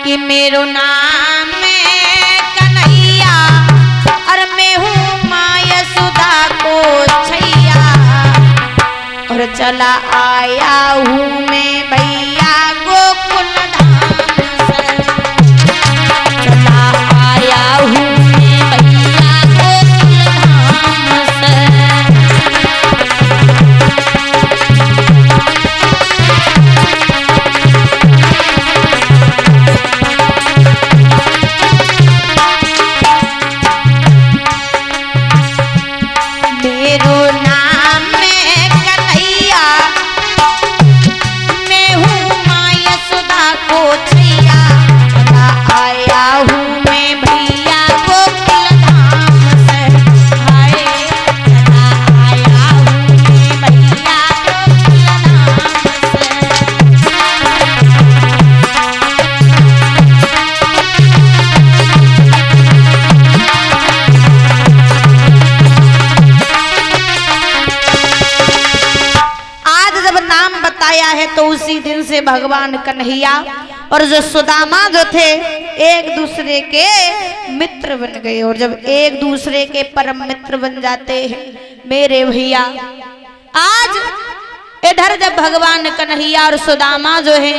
कि मेरो नाम है कन्हैया और मैं हूँ माँ यशोदा को छैया और चला आया हूँ मैं भैया गोकुल धाम से। चला आया हूँ मैं भैया गोकुल धाम से। मेरो नाम है कन्हैया मैं हूँ माँ यशोदा को छैया चला आया हूँ मैं भैया गोकुल धाम से। हाय चला आया हूँ मैं भैया गोकुल धाम से। आज जब नाम बताया है तो उसी दिन से भगवान कन्हैया और जो सुदामा जो थे एक दूसरे के मित्र बन गए। और जब एक दूसरे के परम मित्र बन जाते हैं मेरे भैया, आज इधर जब भगवान कन्हैया और सुदामा जो है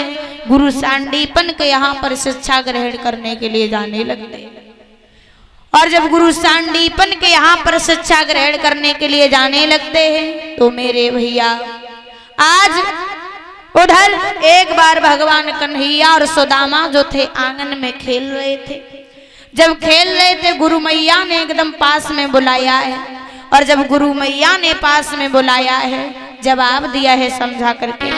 गुरु सांदीपन के यहाँ पर शिक्षा ग्रहण करने के लिए जाने लगते हैं। और जब गुरु सांदीपन के यहाँ पर शिक्षा ग्रहण करने के लिए जाने लगते हैं तो मेरे भैया आज उधर एक बार भगवान कन्हैया और सुदामा जो थे आंगन में खेल रहे थे। जब खेल रहे थे गुरु मैया ने एकदम पास में बुलाया है। और जब गुरु मैया ने पास में बुलाया है जवाब दिया है समझा करके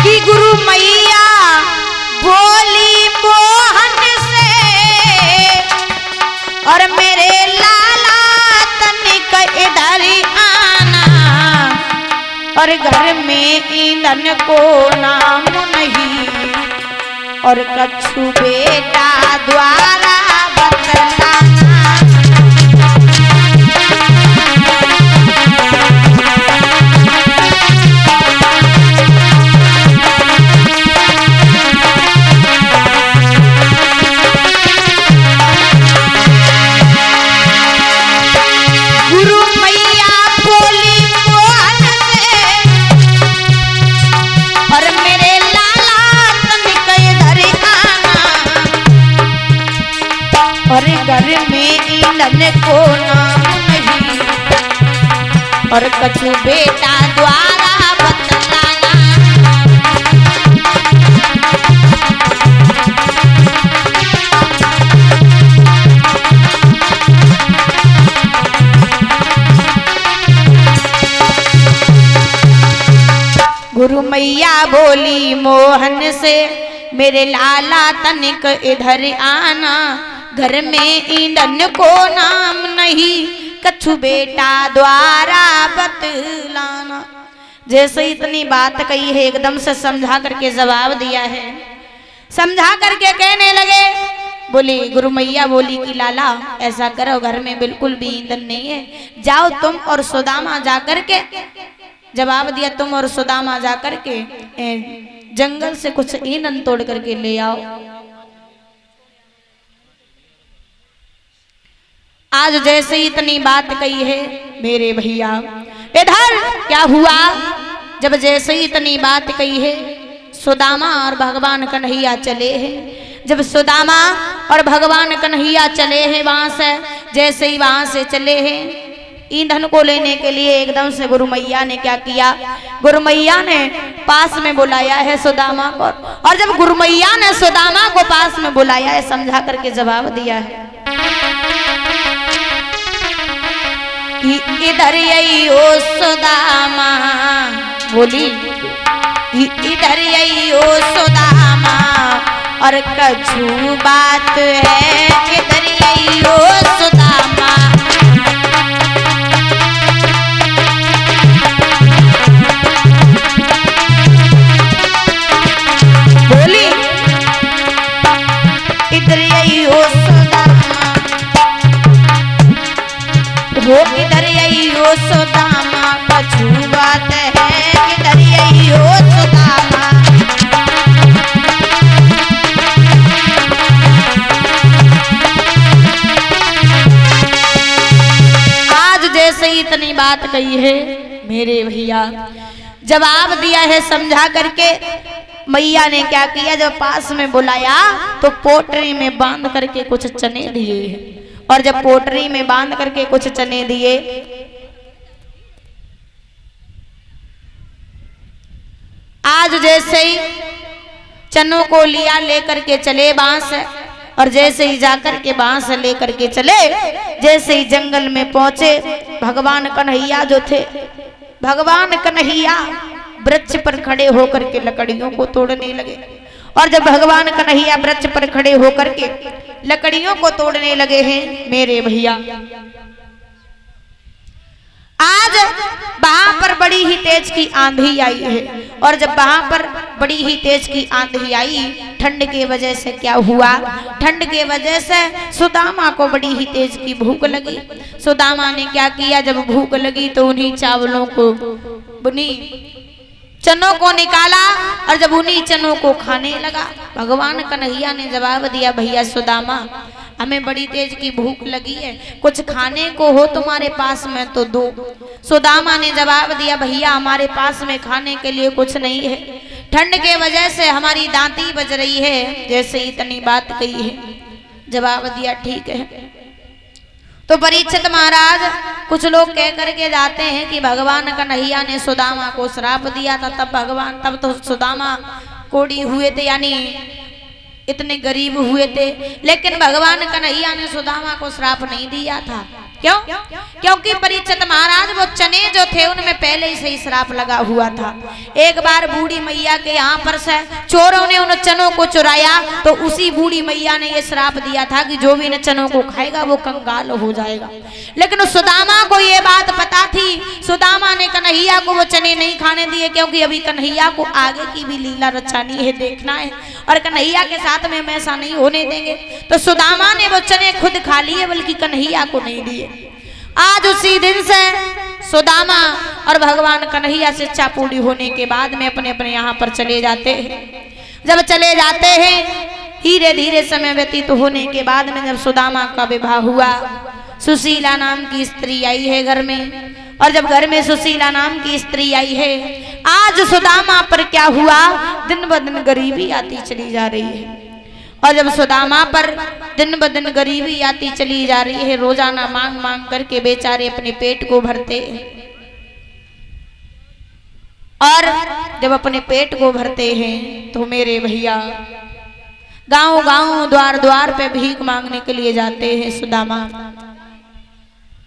कि गुरु मैया बोली मोहन से और मेरे लाला तनिक इधर आना और घर में ईंधन को नाम नहीं और कछु बेटा द्वारा बतलाना। गुरु मैया बोली मोहन से और मेरे लाला तनिक इधर आना और घर में ईंधन को नाम नहीं और कछु बेटा द्वारा बतलाना। गुरु मैया बोली मोहन से मेरे लाला तनिक इधर आना घर में ईंधन को नाम नहीं कछु बेटा द्वारा बतलाना। जैसे इतनी बात कही है एकदम से समझा करके जवाब दिया है। समझा करके कहने लगे बोली गुरु मैया बोली कि लाला ऐसा करो घर में बिल्कुल भी ईंधन नहीं है, जाओ तुम और सुदामा जा करके। जवाब दिया तुम और सुदामा जा करके जंगल से कुछ ईंधन तोड़ करके ले आओ। आज जैसे इतनी बात कही है मेरे भैया, इधर क्या हुआ जब जैसे ही इतनी बात कही है सुदामा और भगवान कन्हैया चले हैं। जब सुदामा और भगवान कन्हैया चले हैं वहां से, जैसे ही वहां से चले हैं ईंधन को लेने के लिए एकदम से गुरु मैया ने क्या किया, गुरु मैया ने पास में बुलाया है सुदामा को। और जब गुरु मैया ने सुदामा को पास में बुलाया है समझा करके जवाब दिया है कि इधर यही हो सुदामा, बोली इधर यही हो सुदामा और कछु बात है इधर यही हो सुदामा। बोली इधर यही हो सुदामा, हो इधर यही हो सुदामा, कछु बात है इधर यही हो बात कही है मेरे भैया, जवाब दिया है समझा करके। मैया ने क्या किया, जब पास में बुलाया तो पोटरी में बांध करके कुछ चने दिए, और जब पोटरी में बांध करके कुछ चने दिए, आज जैसे ही चनों को लिया लेकर के चले बांस, और जैसे ही जाकर के बांस लेकर के चले, जैसे ही जंगल में पहुंचे, भगवान कन्हैया जो थे, भगवान कन्हैया वृक्ष पर खड़े होकर के लकड़ियों को तोड़ने लगे। और जब भगवान कन्हैया वृक्ष पर खड़े होकर के लकड़ियों को तोड़ने लगे हैं मेरे भैया, आज वहां पर बड़ी ही तेज की आंधी आई है। और जब वहां पर बड़ी ही तेज की आंधी आई, ठंड के वजह से क्या हुआ, ठंड के वजह से सुदामा को बड़ी ही तेज की भूख लगी। सुदामा ने क्या किया, जब भूख लगी तो उन्हीं चावलों को, उन्हीं चनों को निकाला, और जब उन्हीं चनों को खाने लगा। भगवान कन्हैया ने जवाब दिया, भैया सुदामा, हमें बड़ी तेज की भूख लगी है, कुछ खाने को हो तुम्हारे पास में तो दो। सुदामा ने जवाब दिया, भैया हमारे पास में खाने के लिए कुछ नहीं है, ठंड के वजह से हमारी दांती बज रही है। जैसे इतनी बात कही है, जवाब दिया ठीक है। तो परीक्षित महाराज, कुछ लोग कह करके जाते हैं कि भगवान कन्हैया ने सुदामा को श्राप दिया था, तब तो सुदामा कोढ़ी हुए थे, यानी इतने गरीब हुए थे। लेकिन भगवान कन्हैया ने सुदामा को श्राप नहीं दिया था। क्यों? क्योंकि परीक्षित महाराज वो चने जो थे उनमें पहले ही से ही श्राप लगा हुआ था। एक बार बूढ़ी मैया के यहाँ पर से चोरों ने उन चनों को चुराया, तो उसी बूढ़ी मैया ने ये श्राप दिया था कि जो भी इन चनों को खाएगा वो कंगाल हो जाएगा। लेकिन सुदामा को ये बात पता थी, सुदामा ने कन्हैया को वो चने नहीं खाने दिए, क्योंकि अभी कन्हैया को आगे की भी लीला रचानी है, देखना है, और कन्हैया के साथ में हम ऐसा नहीं होने देंगे। तो सुदामा ने वो चने खुद खा लिए, बल्कि कन्हैया को नहीं दिए। आज उसी दिन से सुदामा और भगवान कन्हैया से चापूड़ी होने के बाद में अपने अपने यहाँ पर चले जाते हैं। जब चले जाते हैं, धीरे धीरे समय व्यतीत होने के बाद में जब सुदामा का विवाह हुआ, सुशीला नाम की स्त्री आई है घर में, और जब घर में सुशीला नाम की स्त्री आई है, आज सुदामा पर क्या हुआ, दिन ब दिन गरीबी आती चली जा रही है। और जब सुदामा पर दिन ब दिन गरीबी आती चली जा रही है, रोजाना मांग मांग करके बेचारे अपने पेट को भरते हैं। और जब अपने पेट को भरते हैं तो मेरे भैया गांव गांव द्वार द्वार पे भीख मांगने के लिए जाते हैं सुदामा।